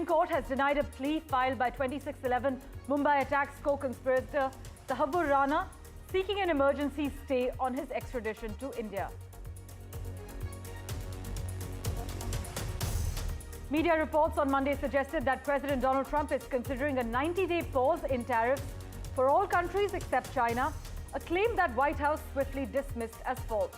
Court has denied a plea filed by 2611 Mumbai attacks co-conspirator Tahawwur Rana, seeking an emergency stay on his extradition to India. Media reports on Monday suggested that President Donald Trump is considering a 90-day pause in tariffs for all countries except China, a claim that White House swiftly dismissed as false.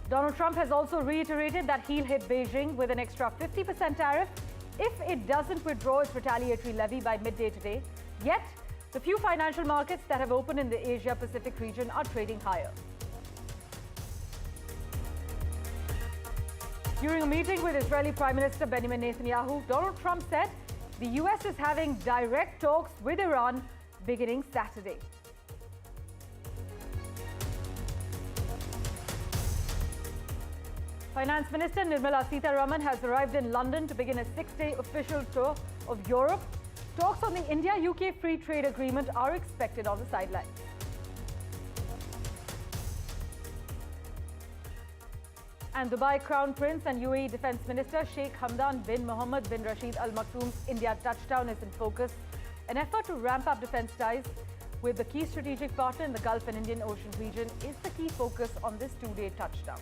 Donald Trump has also reiterated that he'll hit Beijing with an extra 50% tariff if it doesn't withdraw its retaliatory levy by midday today. Yet, the few financial markets that have opened in the Asia-Pacific region are trading higher. During a meeting with Israeli Prime Minister Benjamin Netanyahu, Donald Trump said the US is having direct talks with Iran beginning Saturday. Finance Minister Nirmala Sitharaman has arrived in London to begin a 6-day official tour of Europe. Talks on the India-UK Free Trade Agreement are expected on the sidelines. And Dubai Crown Prince and UAE Defence Minister Sheikh Hamdan bin Mohammed bin Rashid Al Maktoum's India touchdown is in focus. An effort to ramp up defence ties with the key strategic partner in the Gulf and Indian Ocean region is the key focus on this 2-day touchdown.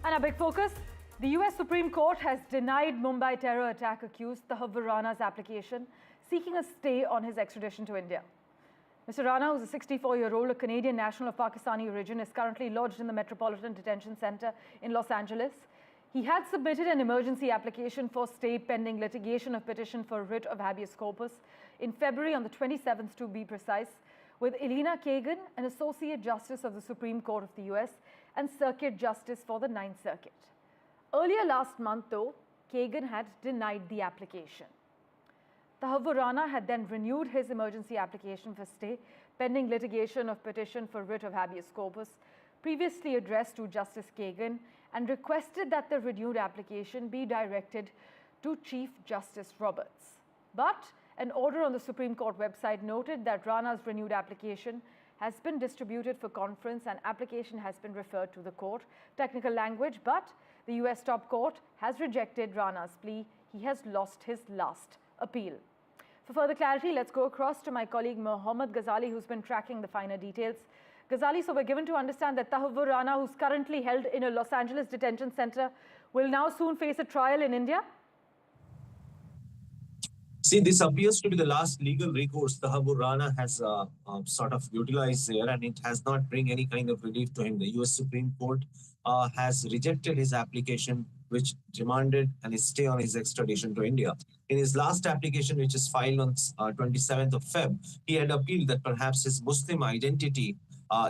And a big focus, the US Supreme Court has denied Mumbai terror attack accused Tahawwur Rana's application, seeking a stay on his extradition to India. Mr. Rana, who's a 64-year-old, a Canadian national of Pakistani origin, is currently lodged in the Metropolitan Detention Center in Los Angeles. He had submitted an emergency application for stay pending litigation of petition for writ of habeas corpus in February on the 27th to be precise, with Elena Kagan, an Associate Justice of the Supreme Court of the US and Circuit Justice for the Ninth Circuit. Earlier last month, though, Kagan had denied the application. Tahawwur Rana had then renewed his emergency application for stay pending litigation of petition for writ of habeas corpus, previously addressed to Justice Kagan, and requested that the renewed application be directed to Chief Justice Roberts. But an order on the Supreme Court website noted that Rana's renewed application has been distributed for conference and application has been referred to the court. Technical language, but the US top court has rejected Rana's plea. He has lost his last appeal. For further clarity, let's go across to my colleague Mohammed Ghazali, who's been tracking the finer details. Ghazali, so we're given to understand that Tahawwur Rana, who's currently held in a Los Angeles detention center, will now soon face a trial in India. See, this appears to be the last legal recourse Tahawwur Rana has sort of utilized there, and it has not bring any kind of relief to him. The US Supreme Court has rejected his application, which demanded a stay on his extradition to India. In his last application, which is filed on 27th of Feb, he had appealed that perhaps his Muslim identity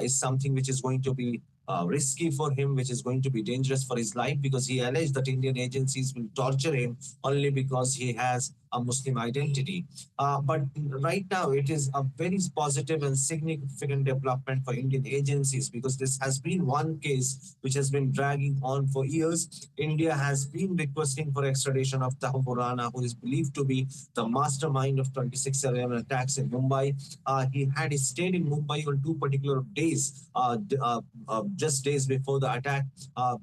is something which is going to be risky for him, which is going to be dangerous for his life, because he alleged that Indian agencies will torture him only because he has a Muslim identity. But right now, it is a very positive and significant development for Indian agencies, because this has been one case which has been dragging on for years. India has been requesting for extradition of Tahawwur Rana, who is believed to be the mastermind of 2611 attacks in Mumbai. He had stayed in Mumbai on 2 particular days, just days before the attack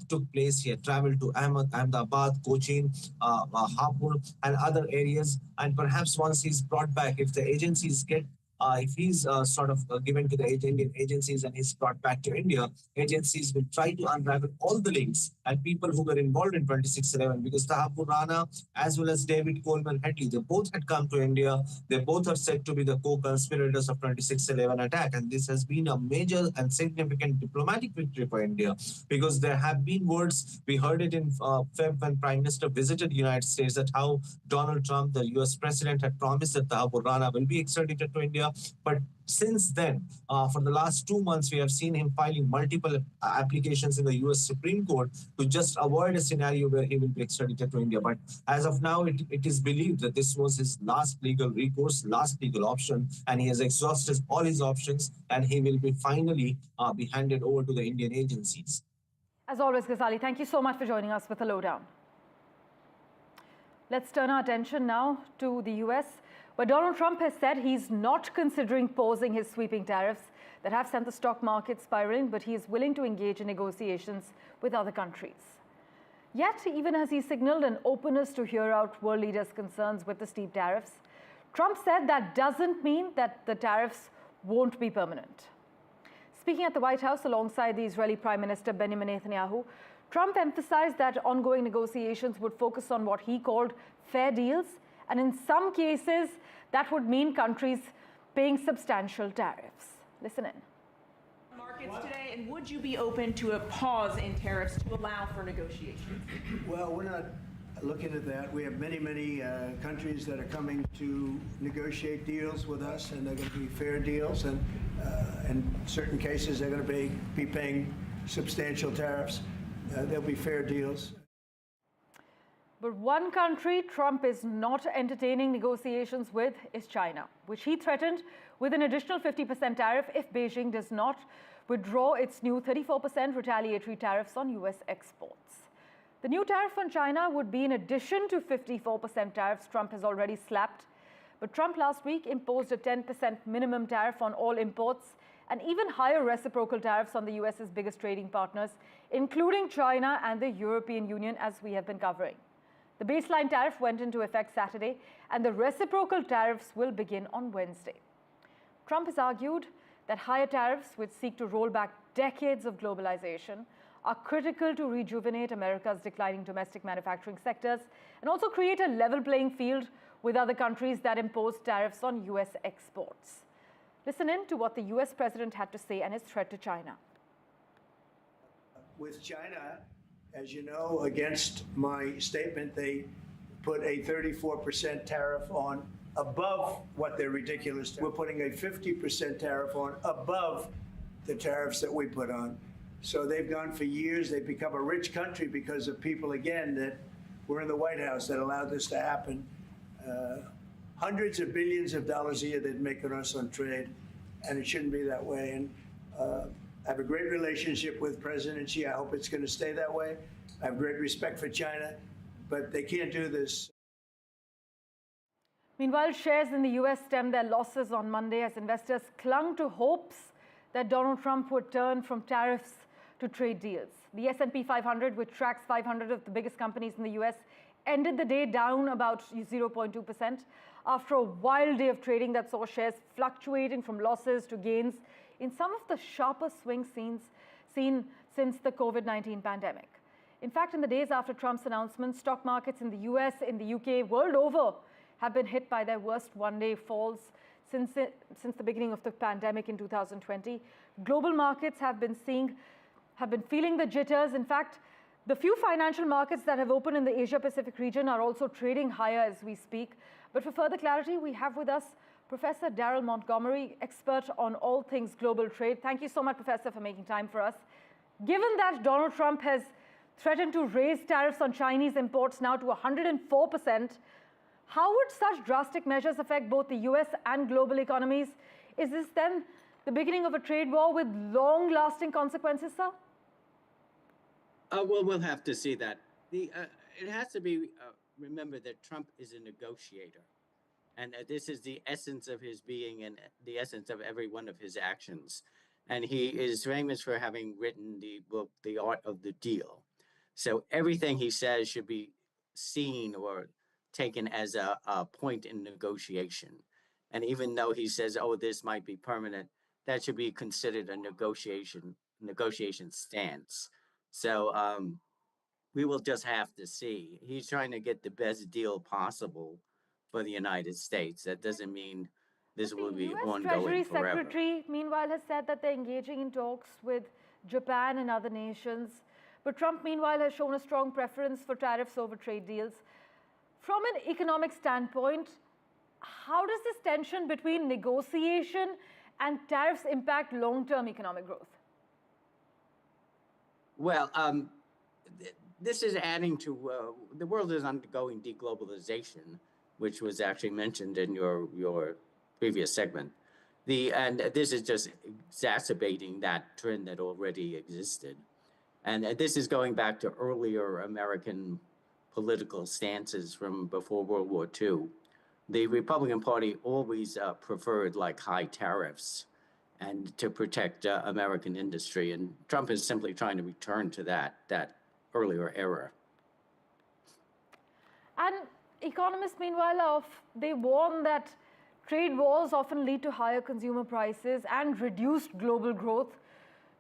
took place. He had traveled to Ahmedabad, Cochin, Hapur, and other areas. And perhaps once he's brought back, if the agencies get if he's sort of given to the Indian agencies and he's brought back to India, agencies will try to unravel all the links and people who were involved in 2611, because Tahawwur Rana as well as David Coleman Headley, they both had come to India. They both are said to be the co-conspirators of 2611 attack. And this has been a major and significant diplomatic victory for India, because there have been words, we heard it in Feb when Prime Minister visited the United States, that how Donald Trump, the US president, had promised that Tahawwur Rana will be extradited to India. But since then, for the last 2 months, we have seen him filing multiple applications in the US Supreme Court to just avoid a scenario where he will be extradited to India. But as of now, it is believed that this was his last legal recourse, last legal option, and he has exhausted all his options, and he will be finally be handed over to the Indian agencies. As always, Ghazali, thank you so much for joining us with the lowdown. Let's turn our attention now to the US, where Donald Trump has said he's not considering pausing his sweeping tariffs that have sent the stock market spiraling, but he is willing to engage in negotiations with other countries. Yet, even as he signaled an openness to hear out world leaders' concerns with the steep tariffs, Trump said that doesn't mean that the tariffs won't be permanent. Speaking at the White House alongside the Israeli Prime Minister Benjamin Netanyahu, Trump emphasized that ongoing negotiations would focus on what he called fair deals, and in some cases, that would mean countries paying substantial tariffs. Listen in. Markets today, and would you be open to a pause in tariffs to allow for negotiations? Well, we're not looking at that. We have many countries that are coming to negotiate deals with us, and they're going to be fair deals, and in certain cases, they're going to be paying substantial tariffs. There'll be fair deals. But one country Trump is not entertaining negotiations with is China, which he threatened with an additional 50% tariff if Beijing does not withdraw its new 34% retaliatory tariffs on US exports. The new tariff on China would be in addition to 54% tariffs Trump has already slapped. But Trump last week imposed a 10% minimum tariff on all imports and even higher reciprocal tariffs on the US's biggest trading partners, including China and the European Union, as we have been covering. The baseline tariff went into effect Saturday, and the reciprocal tariffs will begin on Wednesday. Trump has argued that higher tariffs, which seek to roll back decades of globalization, are critical to rejuvenate America's declining domestic manufacturing sectors and also create a level playing field with other countries that impose tariffs on US exports. Listen in to what the US president had to say and his threat to China. With China, as you know, against my statement, they put a 34% tariff on above what their ridiculous tariff. We're putting a 50% tariff on above the tariffs that we put on. So they've gone for years. They've become a rich country because of people, again, that were in the White House that allowed this to happen. Hundreds of billions of dollars a year they'd make on us on trade, and it shouldn't be that way. And I have a great relationship with President Xi. I hope it's going to stay that way. I have great respect for China, but they can't do this. Meanwhile, shares in the US stemmed their losses on Monday as investors clung to hopes that Donald Trump would turn from tariffs to trade deals. The S&P 500, which tracks 500 of the biggest companies in the US, ended the day down about 0.2% after a wild day of trading that saw shares fluctuating from losses to gains in some of the sharpest swing seen since the COVID-19 pandemic. In fact, in the days after Trump's announcement, stock markets in the US, in the UK, world over, have been hit by their worst one-day falls since the beginning of the pandemic in 2020. Global markets have been feeling the jitters. In fact, the few financial markets that have opened in the Asia-Pacific region are also trading higher as we speak. But for further clarity, we have with us Professor Darrell Montgomery, expert on all things global trade. Thank you so much, Professor, for making time for us. Given that Donald Trump has threatened to raise tariffs on Chinese imports now to 104%, how would such drastic measures affect both the US and global economies? Is this then the beginning of a trade war with long-lasting consequences, sir? Well, we'll have to see that. It has to be remembered that Trump is a negotiator. And this is the essence of his being and the essence of every one of his actions. And he is famous for having written the book, The Art of the Deal. So everything he says should be seen or taken as a point in negotiation. And even though he says, oh, this might be permanent, that should be considered a negotiation stance. So we will just have to see. He's trying to get the best deal possible for the United States. That doesn't mean this will be ongoing forever. The US Treasury Secretary, meanwhile, has said that they're engaging in talks with Japan and other nations. But Trump, meanwhile, has shown a strong preference for tariffs over trade deals. From an economic standpoint, how does this tension between negotiation and tariffs impact long-term economic growth? Well, this is adding to, the world is undergoing deglobalization, which was actually mentioned in your previous segment. And this is just exacerbating that trend that already existed. And this is going back to earlier American political stances from before World War II. The Republican Party always preferred like high tariffs and to protect American industry. And Trump is simply trying to return to that earlier era. And economists, meanwhile, they warn that trade wars often lead to higher consumer prices and reduced global growth.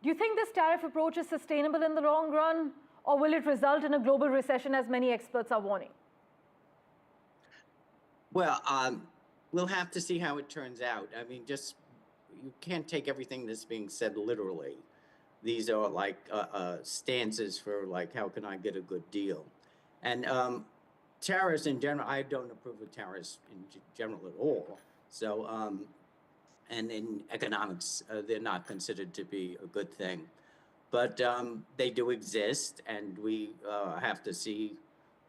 Do you think this tariff approach is sustainable in the long run, or will it result in a global recession, as many experts are warning? Well, we'll have to see how it turns out. I mean, you can't take everything that's being said literally. These are like stances for like, how can I get a good deal? And tariffs in general, I don't approve of tariffs in general at all. So, and in economics, they're not considered to be a good thing. But they do exist, and we have to see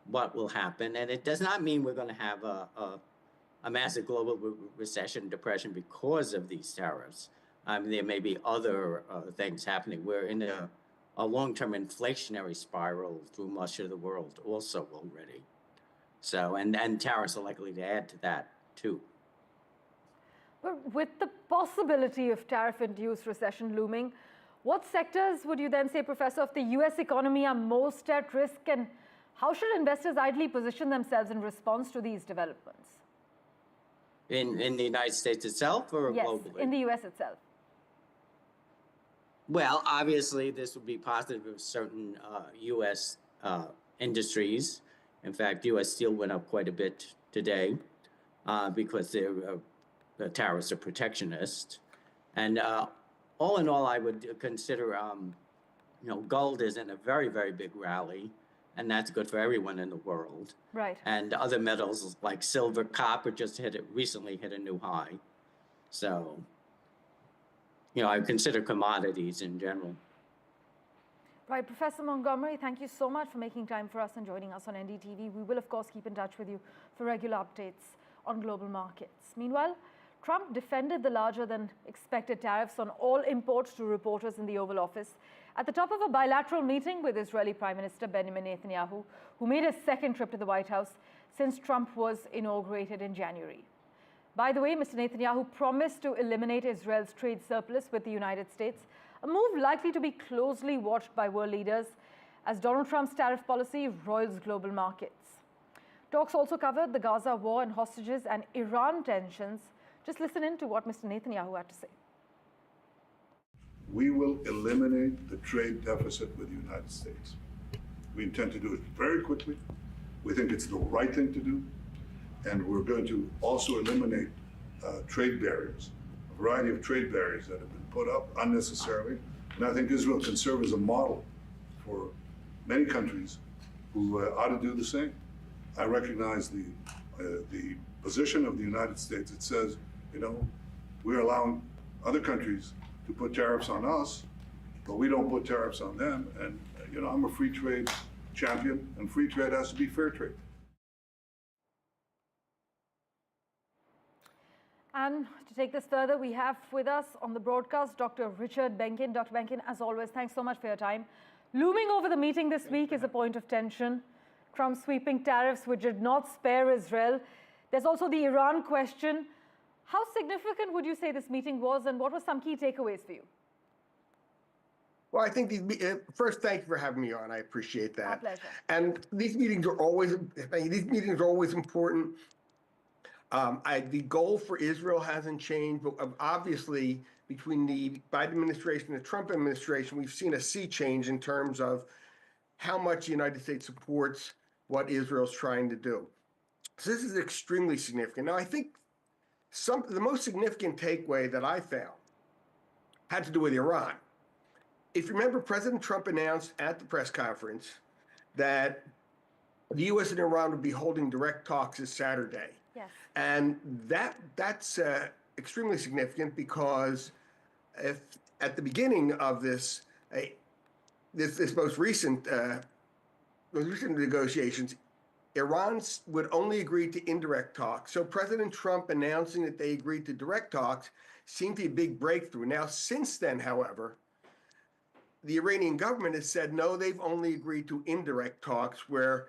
what will happen. And it does not mean we're going to have a massive global recession, depression because of these tariffs. I mean, there may be other things happening. We're in a long-term inflationary spiral through much of the world also already. So, and tariffs are likely to add to that too. But with the possibility of tariff-induced recession looming, what sectors would you then say, Professor, of the US economy are most at risk, and how should investors ideally position themselves in response to these developments? In the United States itself or globally? Yes, in the US itself. Well, obviously, this would be positive for certain U.S. Industries. In fact, U.S. steel went up quite a bit today because the tariffs are protectionist. And all in all, I would consider, gold is in a very, very big rally, and that's good for everyone in the world. Right. And other metals like silver, copper recently hit a new high. So, I consider commodities in general. Right, Professor Montgomery, thank you so much for making time for us and joining us on NDTV. We will, of course, keep in touch with you for regular updates on global markets. Meanwhile, Trump defended the larger-than-expected tariffs on all imports to reporters in the Oval Office at the top of a bilateral meeting with Israeli Prime Minister Benjamin Netanyahu, who made his second trip to the White House since Trump was inaugurated in January. By the way, Mr. Netanyahu promised to eliminate Israel's trade surplus with the United States, a move likely to be closely watched by world leaders as Donald Trump's tariff policy roils global markets. Talks also covered the Gaza war and hostages and Iran tensions. Just listen in to what Mr. Netanyahu had to say. We will eliminate the trade deficit with the United States. We intend to do it very quickly. We think it's the right thing to do. And we're going to also eliminate trade barriers, a variety of trade barriers that have been put up unnecessarily. And I think Israel can serve as a model for many countries who ought to do the same. I recognize the position of the United States. It says, we're allowing other countries to put tariffs on us, but we don't put tariffs on them. And, I'm a free trade champion, and free trade has to be fair trade. And to take this further, we have with us on the broadcast Dr. Richard Benkin. Dr. Benkin, as always, thanks so much for your time. Looming over the meeting this week is a point of tension. Trump sweeping tariffs which did not spare Israel. There's also the Iran question. How significant would you say this meeting was, and what were some key takeaways for you? Well, I think first, thank you for having me on. I appreciate that. My pleasure. And these meetings are always important. The goal for Israel hasn't changed, but obviously between the Biden administration and the Trump administration, we've seen a sea change in terms of how much the United States supports what Israel's trying to do. So this is extremely significant. Now, I think the most significant takeaway that I found had to do with Iran. If you remember, President Trump announced at the press conference that the U.S. and Iran would be holding direct talks this Saturday. Yes. And that's extremely significant because if at the beginning of this most recent negotiations, Iran would only agree to indirect talks. So President Trump announcing that they agreed to direct talks seemed to be a big breakthrough. Now, since then, however, the Iranian government has said, no, they've only agreed to indirect talks where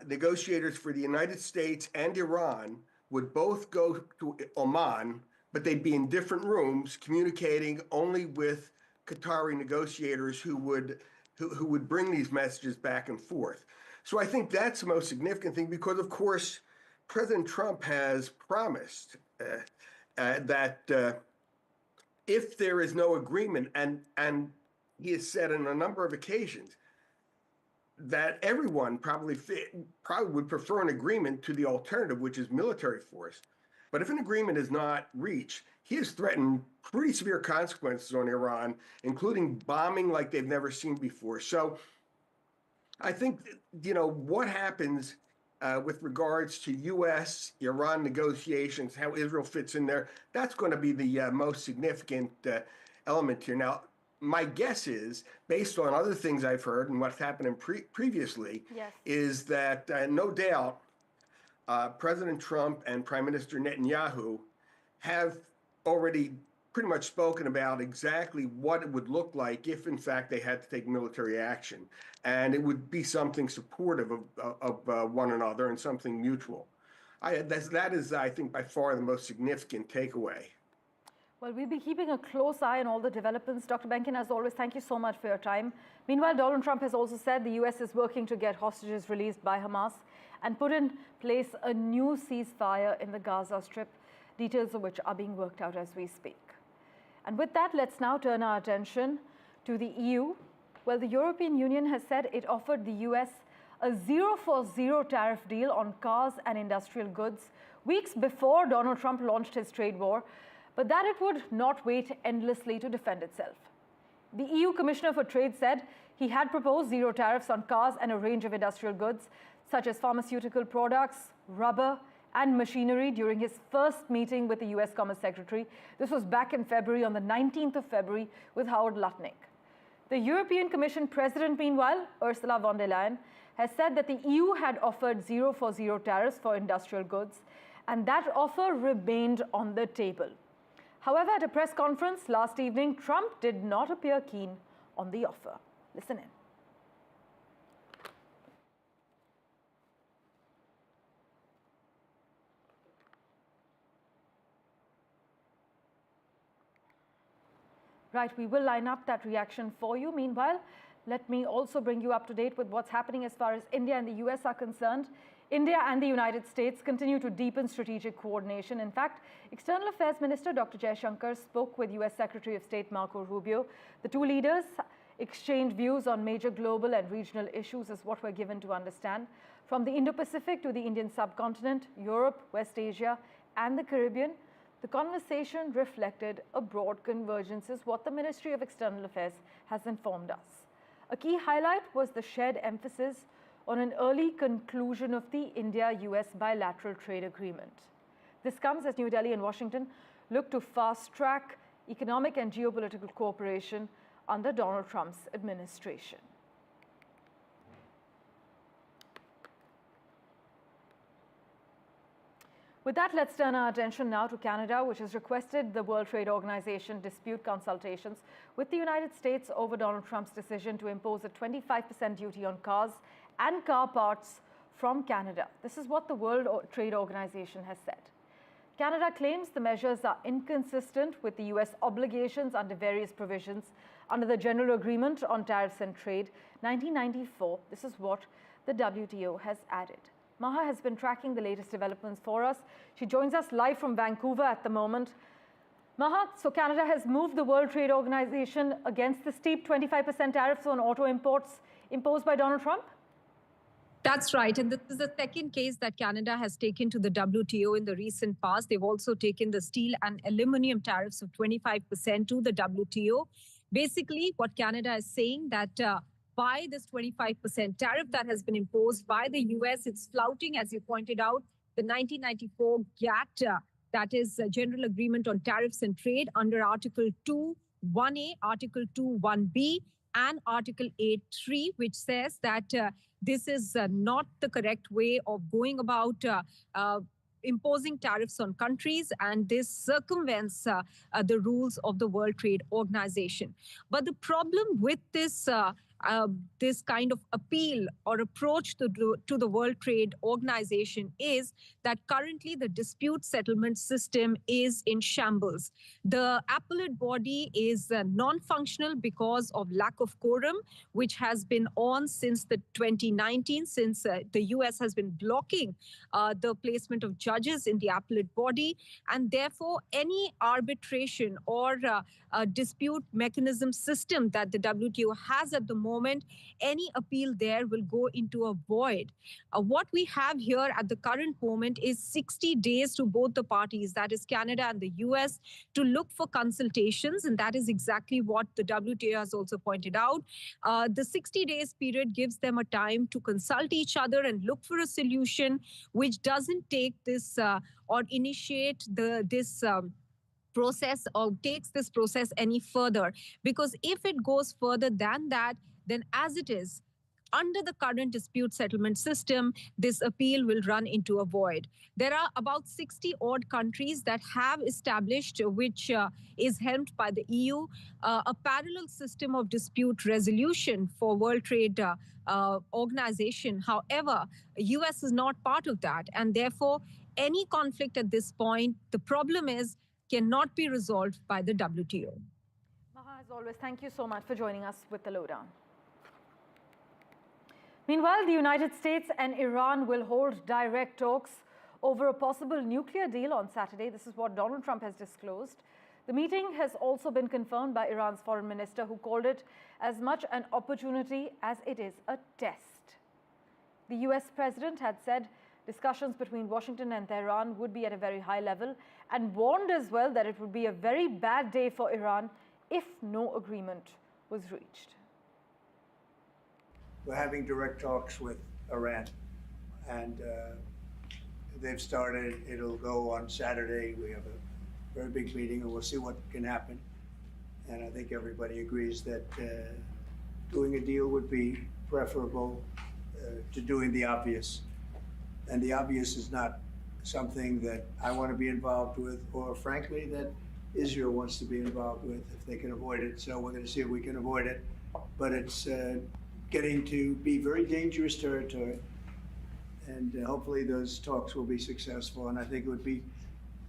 negotiators for the United States and Iran would both go to Oman, but they'd be in different rooms communicating only with Qatari negotiators who would bring these messages back and forth. So I think that's the most significant thing because, of course, President Trump has promised that if there is no agreement, and he has said on a number of occasions that everyone probably would prefer an agreement to the alternative, which is military force. But if an agreement is not reached, he has threatened pretty severe consequences on Iran, including bombing like they've never seen before. So I think, what happens with regards to U.S.-Iran negotiations, how Israel fits in there, that's going to be the most significant element here. Now, my guess is, based on other things I've heard and what's happened previously, Yes. is that no doubt President Trump and Prime Minister Netanyahu have already pretty much spoken about exactly what it would look like if, in fact, they had to take military action. And it would be something supportive of one another and something mutual. That is, I think, by far the most significant takeaway. Well, we'll be keeping a close eye on all the developments. Dr. Benkin, as always, thank you so much for your time. Meanwhile, Donald Trump has also said the U.S. is working to get hostages released by Hamas and put in place a new ceasefire in the Gaza Strip, details of which are being worked out as we speak. And with that, let's now turn our attention to the EU. Well, the European Union has said it offered the U.S. a 0-for-0 tariff deal on cars and industrial goods weeks before Donald Trump launched his trade war, but that it would not wait endlessly to defend itself. The EU Commissioner for Trade said he had proposed zero tariffs on cars and a range of industrial goods, such as pharmaceutical products, rubber, and machinery during his first meeting with the US Commerce Secretary. This was back in February, on the 19th of February, with Howard Lutnick. The European Commission President, meanwhile, Ursula von der Leyen, has said that the EU had offered 0-for-0 tariffs for industrial goods, and that offer remained on the table. However, at a press conference last evening, Trump did not appear keen on the offer. Listen in. Right, we will line up that reaction for you. Meanwhile, let me also bring you up to date with what's happening as far as India and the US are concerned. India and the United States continue to deepen strategic coordination. In fact, External Affairs Minister Dr. Jaishankar spoke with US Secretary of State Marco Rubio. The two leaders exchanged views on major global and regional issues, is what we're given to understand. From the Indo-Pacific to the Indian subcontinent, Europe, West Asia, and the Caribbean, the conversation reflected a broad convergence, is what the Ministry of External Affairs has informed us. A key highlight was the shared emphasis on an early conclusion of the India-US bilateral trade agreement. This comes as New Delhi and Washington look to fast-track economic and geopolitical cooperation under Donald Trump's administration. With that, let's turn our attention now to Canada, which has requested the World Trade Organization dispute consultations with the United States over Donald Trump's decision to impose a 25% duty on cars and car parts from Canada. This is what the World Trade Organization has said. Canada claims the measures are inconsistent with the US obligations under various provisions under the General Agreement on Tariffs and Trade, 1994. This is what the WTO has added. Maha has been tracking the latest developments for us. She joins us live from Vancouver at the moment. Maha, so Canada has moved the World Trade Organization against the steep 25% tariffs on auto imports imposed by Donald Trump? That's right. And this is the second case that Canada has taken to the WTO in the recent past. They've also taken the steel and aluminum tariffs of 25% to the WTO. Basically, what Canada is saying that by this 25% tariff that has been imposed by the US, it's flouting, as you pointed out, the 1994 GATT, that is a General Agreement on Tariffs and Trade under Article 2.1a, Article 2.1b, and Article 8.3, which says that this is not the correct way of going about imposing tariffs on countries, and this circumvents the rules of the World Trade Organization. But the problem with this this kind of appeal or approach to the World Trade Organization is that currently the dispute settlement system is in shambles. The appellate body is non-functional because of lack of quorum, which has been on since the 2019, since the US has been blocking the placement of judges in the appellate body, and therefore any arbitration or dispute mechanism system that the WTO has at the moment, any appeal there will go into a void. What we have here at the current moment is 60 days to both the parties, that is Canada and the US, to look for consultations, and that is exactly what the WTO has also pointed out. The 60 days period gives them a time to consult each other and look for a solution which doesn't take this or initiate this process or takes this process any further. Because if it goes further than that, then as it is, under the current dispute settlement system, this appeal will run into a void. There are about 60 odd countries that have established, which is helmed by the EU, a parallel system of dispute resolution for World Trade Organization. However, US is not part of that, and therefore any conflict at this point, the problem is, cannot be resolved by the WTO. Maha, as always, thank you so much for joining us with the lowdown. Meanwhile, the United States and Iran will hold direct talks over a possible nuclear deal on Saturday. This is what Donald Trump has disclosed. The meeting has also been confirmed by Iran's foreign minister, who called it as much an opportunity as it is a test. The US president had said discussions between Washington and Tehran would be at a very high level, and warned as well that it would be a very bad day for Iran if no agreement was reached. We're having direct talks with Iran, and they've started. It'll go on Saturday. We have a very big meeting, and we'll see what can happen. And I think everybody agrees that doing a deal would be preferable to doing the obvious. And the obvious is not something that I want to be involved with, or frankly, that Israel wants to be involved with if they can avoid it. So we're going to see if we can avoid it. But it's getting to be very dangerous territory. And hopefully those talks will be successful. And I think it would be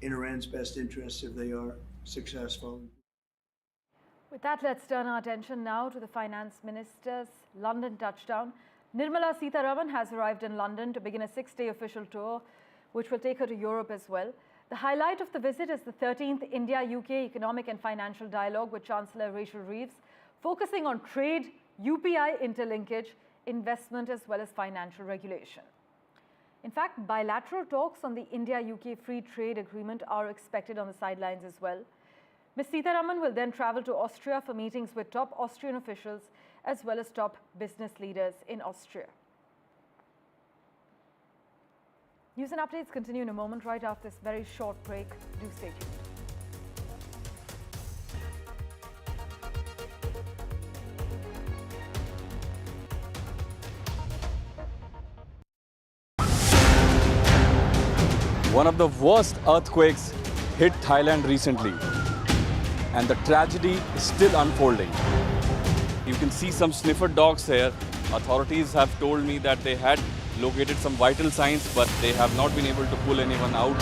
in Iran's best interest if they are successful. With that, let's turn our attention now to the Finance Minister's London touchdown. Nirmala Sitharaman has arrived in London to begin a 6-day official tour, which will take her to Europe as well. The highlight of the visit is the 13th India-UK Economic and Financial Dialogue with Chancellor Rachel Reeves, focusing on trade, UPI interlinkage, investment as well as financial regulation. In fact, bilateral talks on the India-UK Free Trade Agreement are expected on the sidelines as well. Ms. Sitharaman will then travel to Austria for meetings with top Austrian officials as well as top business leaders in Austria. News and updates continue in a moment right after this very short break. Do stay tuned. One of the worst earthquakes hit Thailand recently, and the tragedy is still unfolding. You can see some sniffer dogs here. Authorities have told me that they had located some vital signs, but they have not been able to pull anyone out.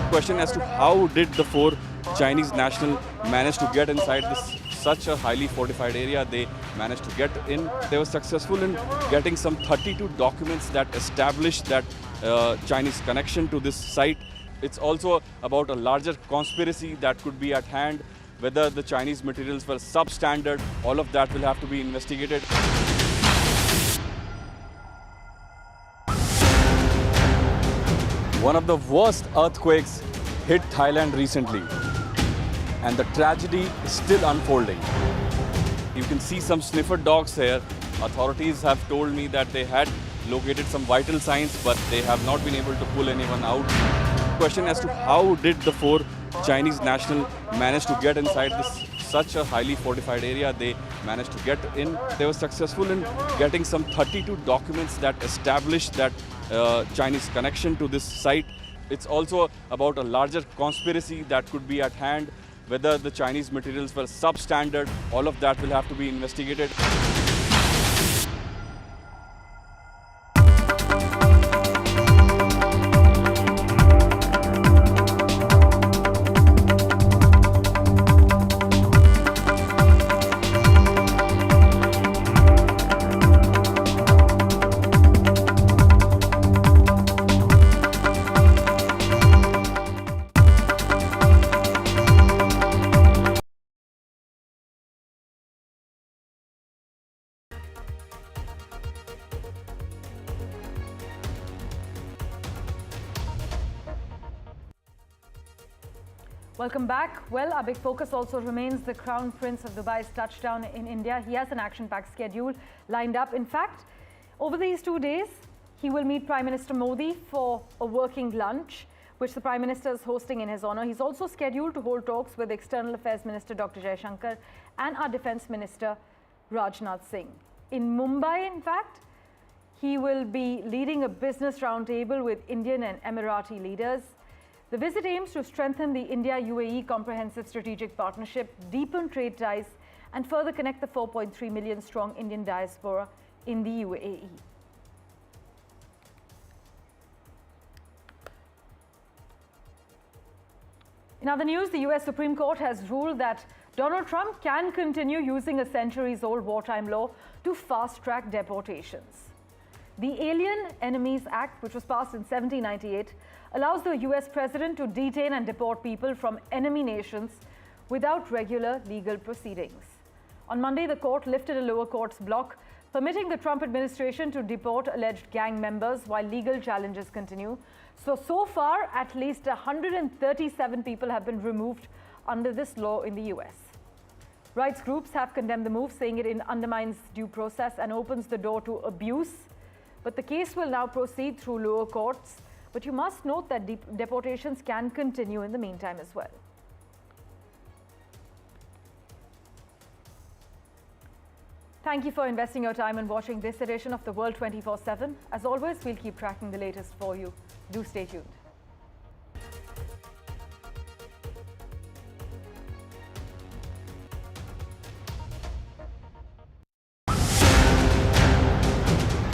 Question as to how did the 4 Chinese nationals manage to get inside such a highly fortified area. They managed to get in. They were successful in getting some 32 documents that established that Chinese connection to this site. It's also about a larger conspiracy that could be at hand. Whether the Chinese materials were substandard, all of that will have to be investigated. One of the worst earthquakes hit Thailand recently, and the tragedy is still unfolding. You can see some sniffer dogs here. Authorities have told me that they had located some vital signs, but they have not been able to pull anyone out. Question as to how did the 4 Chinese nationals manage to get inside such a highly fortified area. They managed to get in. They were successful in getting some 32 documents that established that Chinese connection to this site. It's also about a larger conspiracy that could be at hand. Whether the Chinese materials were substandard, all of that will have to be investigated. Welcome back. Well, our big focus also remains the Crown Prince of Dubai's touchdown in India. He has an action-packed schedule lined up. In fact, over these 2 days, he will meet Prime Minister Modi for a working lunch, which the Prime Minister is hosting in his honor. He's also scheduled to hold talks with External Affairs Minister Dr. Jaishankar and our Defense Minister Rajnath Singh. In Mumbai, in fact, he will be leading a business roundtable with Indian and Emirati leaders. The visit aims to strengthen the India-UAE Comprehensive Strategic Partnership, deepen trade ties, and further connect the 4.3 million strong Indian diaspora in the UAE. In other news, the US Supreme Court has ruled that Donald Trump can continue using a centuries-old wartime law to fast-track deportations. The Alien Enemies Act, which was passed in 1798, allows the US president to detain and deport people from enemy nations without regular legal proceedings. On Monday, the court lifted a lower court's block, permitting the Trump administration to deport alleged gang members while legal challenges continue. So far, at least 137 people have been removed under this law in the US. Rights groups have condemned the move, saying it undermines due process and opens the door to abuse. But the case will now proceed through lower courts. But you must note that deportations can continue in the meantime as well. Thank you for investing your time and watching this edition of The World 24/7. As always, we'll keep tracking the latest for you. Do stay tuned.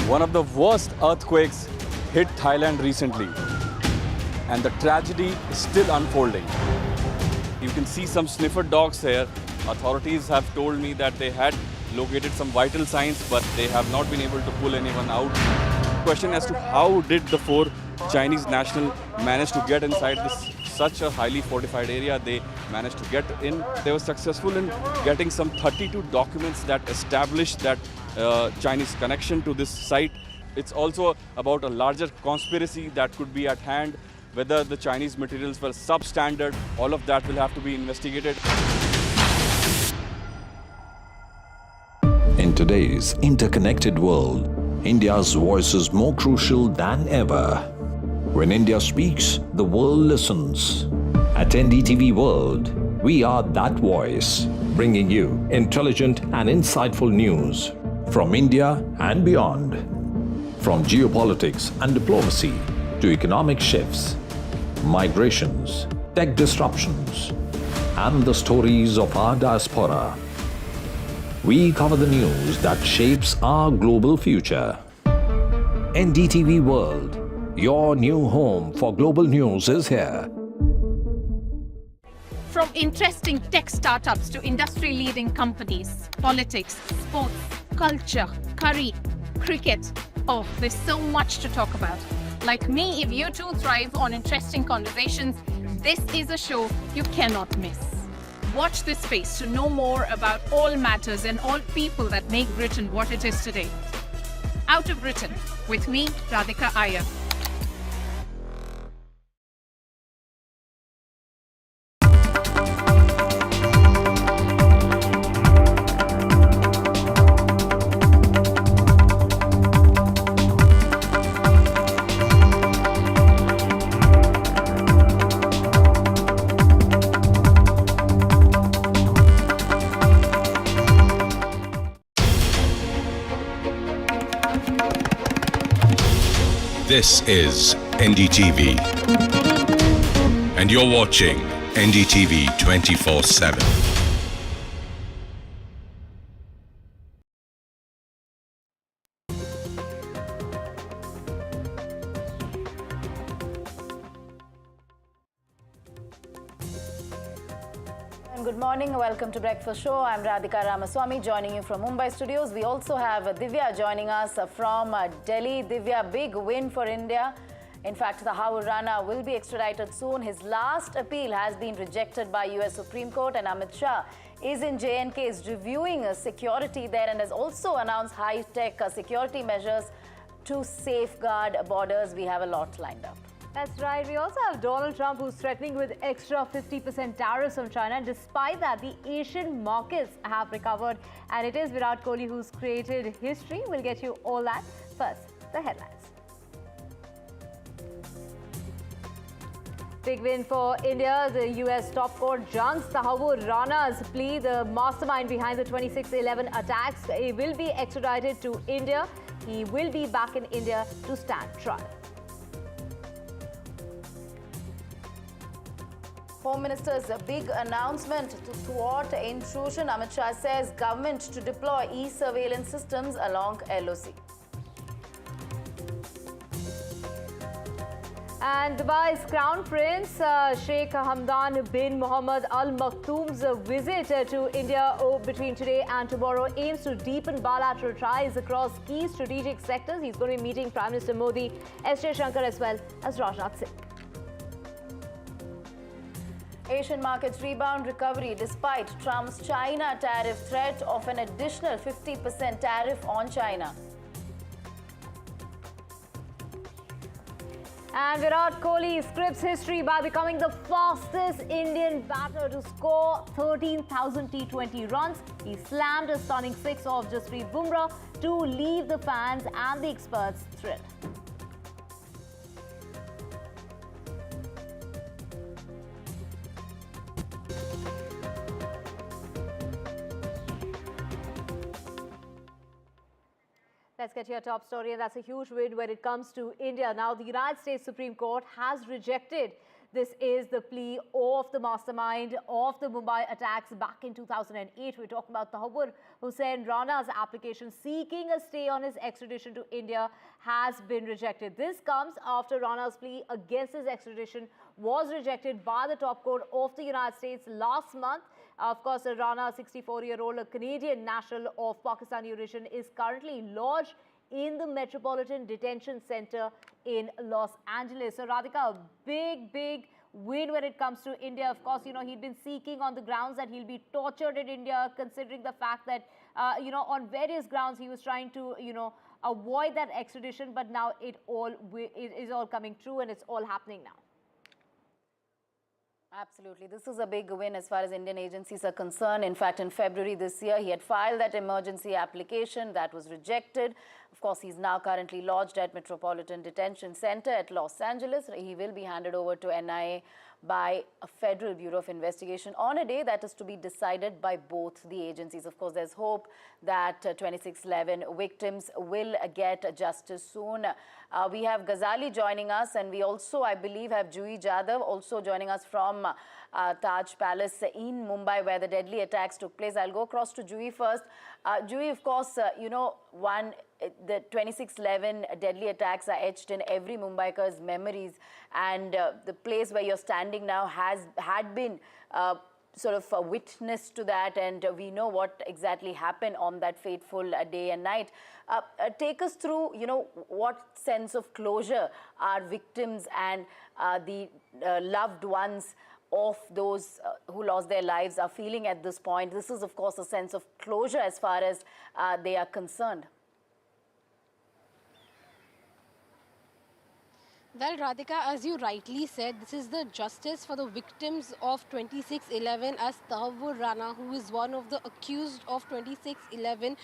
One of the worst earthquakes hit Thailand recently, and the tragedy is still unfolding. You can see some sniffer dogs here. Authorities have told me that they had located some vital signs, but they have not been able to pull anyone out. Question as to how did the 4 Chinese nationals manage to get inside such a highly fortified area. They managed to get in. They were successful in getting some 32 documents that established that Chinese connection to this site. It's also about a larger conspiracy that could be at hand. Whether the Chinese materials were substandard, all of that will have to be investigated. In today's interconnected world, India's voice is more crucial than ever. When India speaks, the world listens. At NDTV World, we are that voice, bringing you intelligent and insightful news from India and beyond. From geopolitics and diplomacy to economic shifts, migrations, tech disruptions, and the stories of our diaspora. We cover the news that shapes our global future. NDTV World, your new home for global news, is here. From interesting tech startups to industry-leading companies, politics, sports, culture, curry, cricket. Oh, there's so much to talk about. Like me, if you too thrive on interesting conversations, this is a show you cannot miss. Watch this space to know more about all matters and all people that make Britain what it is today. Out of Britain, with me, Radhika Iyer. This is NDTV. And you're watching NDTV 24/7. Good morning. Welcome to Breakfast Show. I'm Radhika Ramaswamy joining you from Mumbai studios. We also have Divya joining us from Delhi. Divya, big win for India. In fact, Tahawwur Rana will be extradited soon. His last appeal has been rejected by US Supreme Court, and Amit Shah is in J&K, is reviewing security there and has also announced high-tech security measures to safeguard borders. We have a lot lined up. That's right. We also have Donald Trump, who's threatening with extra 50% tariffs on China. Despite that, the Asian markets have recovered, and it is Virat Kohli who's created history. We'll get you all that. First, the headlines. Big win for India. The US top court junks Tahawwur Rana's plea, the mastermind behind the 26/11 attacks. He will be extradited to India. He will be back in India to stand trial. Home Minister's big announcement to thwart intrusion. Amit Shah says government to deploy e-surveillance systems along LOC. And Dubai's Crown Prince Sheikh Hamdan bin Mohammed Al Maktoum's visit to India between today and tomorrow aims to deepen bilateral ties across key strategic sectors. He's going to be meeting Prime Minister Modi, S. Jaishankar as well as Rajnath Singh. Asian markets rebound recovery despite Trump's China tariff threat of an additional 50% tariff on China. And Virat Kohli scripts history by becoming the fastest Indian batter to score 13,000 T20 runs. He slammed a stunning six off Jasprit Bumrah to leave the fans and the experts thrilled. Let's get to your top story, and that's a huge win when it comes to India. Now, the United States Supreme Court has rejected. This is the plea of the mastermind of the Mumbai attacks back in 2008. We're talking about Tahawwur Hussain Rana's application seeking a stay on his extradition to India has been rejected. This comes after Rana's plea against his extradition was rejected by the top court of the United States last month. Of course, Rana, 64-year-old, a Canadian national of Pakistani origin, is currently lodged in the Metropolitan Detention Center in Los Angeles. So, Radhika, a big win when it comes to India. Of course, he'd been seeking on the grounds that he'll be tortured in India, considering the fact that, on various grounds he was trying to, avoid that extradition. But now it is all coming true, and it's all happening now. Absolutely. This is a big win as far as Indian agencies are concerned. In fact, in February this year, he had filed that emergency application that was rejected. Of course, he's now currently lodged at Metropolitan Detention Center at Los Angeles. He will be handed over to NIA by a Federal Bureau of Investigation on a day that is to be decided by both the agencies. Of course, there's hope that 26/11 victims will get justice soon. We have Ghazali joining us, and we also, I believe, have Juhi Jadhav also joining us from Taj Palace in Mumbai, where the deadly attacks took place. I'll go across to Juhi first. Juhi, of course, the 26/11 deadly attacks are etched in every Mumbaiker's memories, and the place where you're standing now had been sort of a witness to that, and we know what exactly happened on that fateful day and night. Take us through, what sense of closure our victims and the loved ones of those who lost their lives are feeling at this point. This is, of course, a sense of closure as far as they are concerned. Well, Radhika, as you rightly said, this is the justice for the victims of 26/11 as Tahawwur Rana, who is one of the accused of 26/11.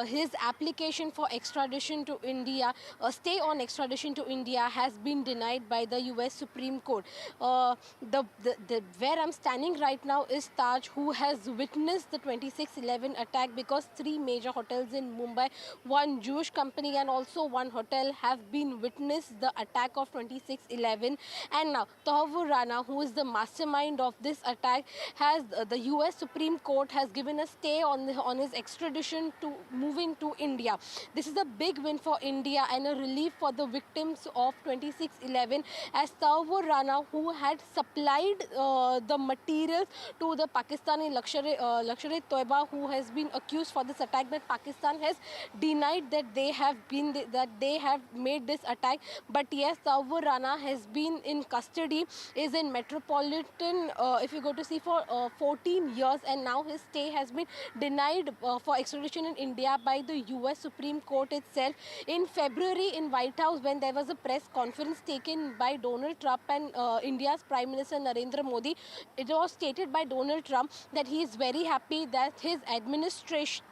His application for extradition to India, a stay on extradition to India, has been denied by the US Supreme Court. Where I'm standing right now is Taj, who has witnessed the 26/11 attack, because 3 major hotels in Mumbai, one Jewish company and also one hotel, have been witnessed the attack of of 26/11. And now Tahawwur Rana, who is the mastermind of this attack, has the US Supreme Court has given a stay on his extradition to moving to India. This is a big win for India and a relief for the victims of 26/11, as Tahawwur Rana, who had supplied the materials to the Pakistani Lashkar-e-Taiba, who has been accused for this attack, but Pakistan has denied that they have made this attack. But yes, Tahawwur Rana has been in custody, is in Metropolitan, if you go to see, for 14 years, and now his stay has been denied for extradition in India by the US Supreme Court itself. In February in White House, when there was a press conference taken by Donald Trump and India's Prime Minister Narendra Modi, it was stated by Donald Trump that he is very happy that his administration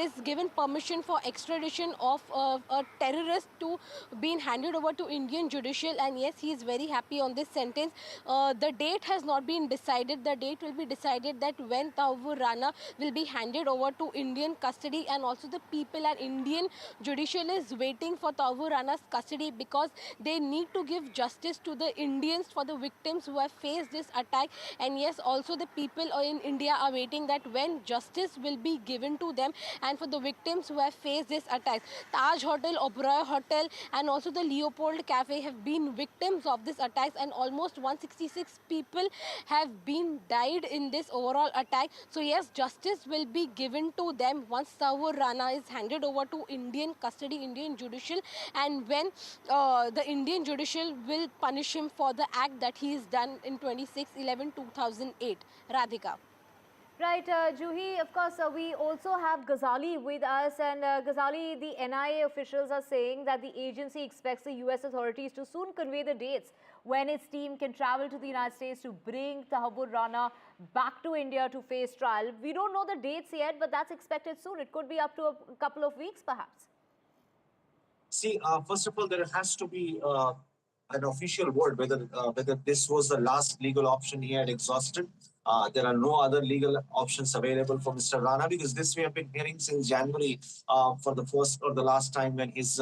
is given permission for extradition of a terrorist to being handed over to Indian judicial, and yes, he is very happy on this sentence. The date has not been decided. The date will be decided that when Tahawwur Rana will be handed over to Indian custody, and also the people and Indian judicial is waiting for Tahawwur Rana's custody because they need to give justice to the Indians, for the victims who have faced this attack. And yes, also the people in India are waiting that when justice will be given to them and for the victims who have faced this attack. Taj Hotel, Oberoi Hotel, and also the Leopold Cafe have been victims of this attack, and almost 166 people have been died in this overall attack. So yes, justice will be given to them once Tahawwur Rana is handed over to Indian custody, Indian judicial, and when the Indian judicial will punish him for the act that he has done in 26/11/2008. Radhika. Right, Juhi, of course, we also have Ghazali with us, and Ghazali, the NIA officials are saying that the agency expects the US authorities to soon convey the dates when its team can travel to the United States to bring Tahawwur Rana back to India to face trial. We don't know the dates yet, but that's expected soon. It could be up to a couple of weeks, perhaps. See, first of all, there has to be an official word whether this was the last legal option he had exhausted. There are no other legal options available for Mr. Rana, because this we have been hearing since January for the first or the last time when his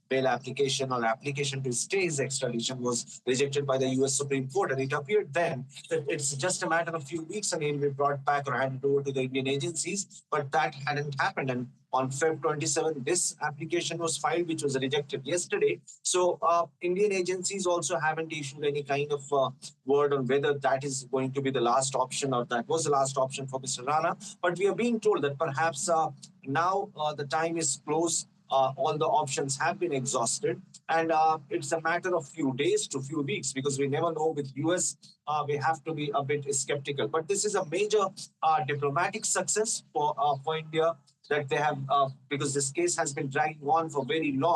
bail application or application to stay his extradition was rejected by the US Supreme Court. And it appeared then that it's just a matter of a few weeks and he'll be brought back or handed over to the Indian agencies. But that hadn't happened. And on Feb 27, this application was filed, which was rejected yesterday. So Indian agencies also haven't issued any kind of word on whether that is going to be the last option or that was the last option for Mr. Rana. But we are being told that perhaps now the time is close. All the options have been exhausted, and it's a matter of few days to few weeks, because we never know with US. We have to be a bit skeptical. But this is a major diplomatic success for India, that they have, because this case has been dragging on for very long.